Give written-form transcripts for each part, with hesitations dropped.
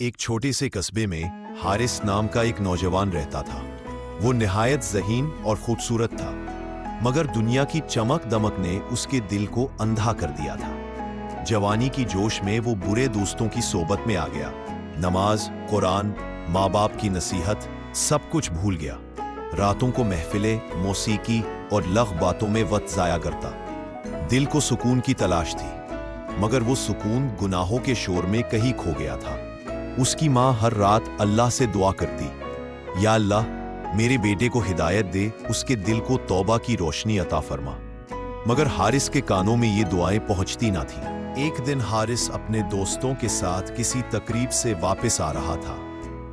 एक छोटे से कस्बे में हारिस नाम का एक नौजवान रहता था। वो निहायत ज़हीन और खूबसूरत था, मगर दुनिया की चमक दमक ने उसके दिल को अंधा कर दिया था। जवानी की जोश में वो बुरे दोस्तों की सोबत में आ गया। नमाज, कुरान, माँ बाप की नसीहत सब कुछ भूल गया। रातों को महफिलें, मौसीकी और लग़ बातों में वक्त ज़ाया करता। दिल को सुकून की तलाश थी, मगर वो सुकून गुनाहों के शोर में कहीं खो गया था। उसकी माँ हर रात अल्लाह से दुआ करती, या अल्लाह मेरे बेटे को हिदायत दे, उसके दिल को तौबा की रोशनी अता फरमा। मगर हारिस के कानों में ये दुआएं पहुंचती ना थी। एक दिन हारिस अपने दोस्तों के साथ किसी तकरीब से वापस आ रहा था।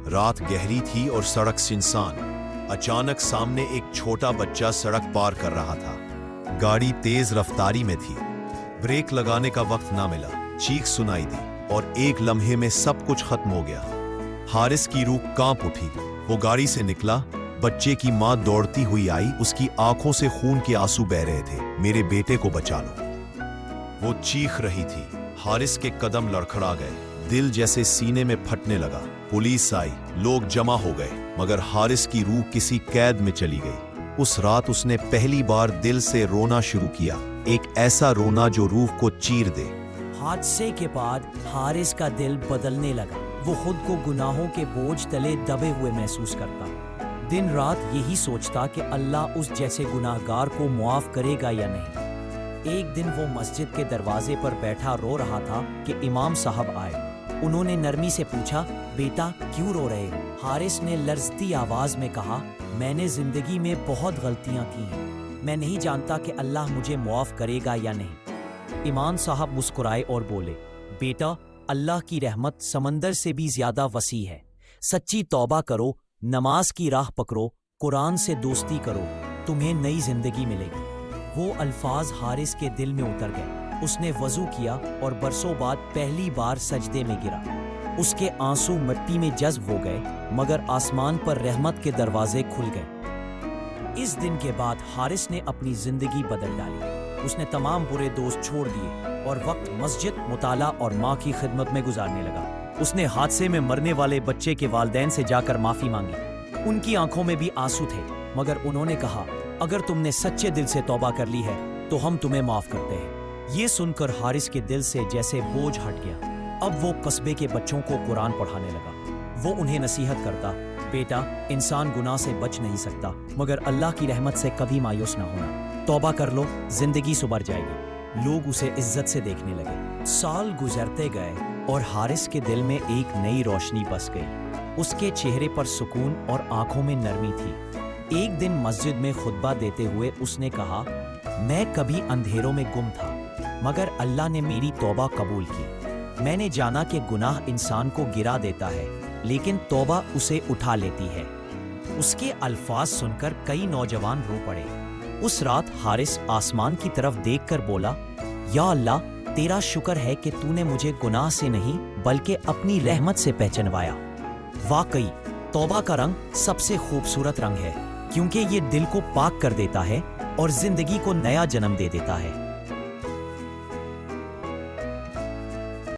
रात गहरी थी और सड़क सुनसान। अचानक सामने एक छोटा बच्चा सड़क पार कर रहा था। गाड़ी तेज रफ्तारी में थी। ब्रेक लगाने का वक्त ना मिला। चीख सुनाई दी और एक लम्हे में सब कुछ खत्म हो गया। हारिस की रूह कांप उठी। वो गाड़ी से निकला। बच्चे की माँ दौड़ती हुई आई। उसकी आंखों से खून के आंसू बह रहे थे। मेरे बेटे को बचा लो, वो चीख रही थी। हारिस के कदम लड़खड़ा गए। दिल जैसे सीने में फटने लगा। पुलिस आई, लोग जमा हो गए, मगर हारिस की रूह किसी कैद में चली गई। उस रात उसने पहली बार दिल से रोना शुरू किया, एक ऐसा रोना जो रूह को चीर दे। हादसे के बाद हारिस का दिल बदलने लगा। वो खुद को गुनाहों के बोझ तले दबे हुए महसूस करता। दिन रात यही सोचता कि अल्लाह उस जैसे गुनाहगार को मुआफ करेगा या नहीं। एक दिन वो मस्जिद के दरवाजे पर बैठा रो रहा था कि इमाम साहब आए। उन्होंने नरमी से पूछा, बेटा क्यों रो रहे हो? हारिस ने लर्जती आवाज में कहा, मैंने जिंदगी में बहुत गलतियां की हैं। मैं नहीं जानता कि अल्लाह मुझे मुआफ करेगा या नहीं। इमाम साहब मुस्कुराए और बोले, बेटा अल्लाह की रहमत समंदर से भी ज्यादा वसी है। सच्ची तौबा करो, नमाज की राह पकड़ो, कुरान से दोस्ती करो, तुम्हें नई जिंदगी मिलेगी। वो अल्फाज हारिस के दिल में उतर गए। उसने वजू किया और बरसों बाद पहली बार सजदे में गिरा। उसके आंसू मिट्टी में जज्ब हो गए, मगर आसमान पर रहमत के दरवाजे खुल गए। इस दिन के बाद हारिस ने अपनी जिंदगी बदल डाली। उसने तमाम बुरे दोस्त छोड़ दिए और वक्त मस्जिद, मुताला और माँ की खिदमत में गुजारने लगा। उसने हादसे में मरने वाले बच्चे के वालिदैन से जाकर माफी मांगी। उनकी आंखों में भी आंसू थे, मगर उन्होंने कहा, अगर तुमने सच्चे दिल से तौबा कर ली है तो हम तुम्हें माफ करते हैं। ये सुनकर हारिस के दिल से जैसे बोझ हट गया। अब वो कस्बे के बच्चों को कुरान पढ़ाने लगा। वो उन्हें नसीहत करता, बेटा इंसान गुनाह से बच नहीं सकता, मगर अल्लाह की रहमत से कभी मायूस ना होना। तौबा कर लो, जिंदगी सुधर जाएगी। लोग उसे इज्जत से देखने लगे। साल गुजरते गए और हारिस के दिल में एक नई रोशनी बस गई। उसके चेहरे पर सुकून और आंखों में नरमी थी। एक दिन मस्जिद में खुतबा देते हुए उसने कहा, मैं कभी अंधेरों में गुम था, मगर अल्लाह ने मेरी तौबा कबूल की। मैंने जाना कि गुनाह इंसान को गिरा देता है, लेकिन तौबा उसे उठा लेती है। उसके अल्फाज सुनकर कई नौजवान रो पड़े। उस रात हारिस आसमान की तरफ देखकर बोला, या अल्लाह तेरा शुक्र है कि तूने मुझे गुनाह से नहीं बल्कि अपनी रहमत से पहचानवाया। वाकई तौबा का रंग सबसे खूबसूरत रंग है, क्योंकि ये दिल को पाक कर देता है और जिंदगी को नया जन्म दे देता है।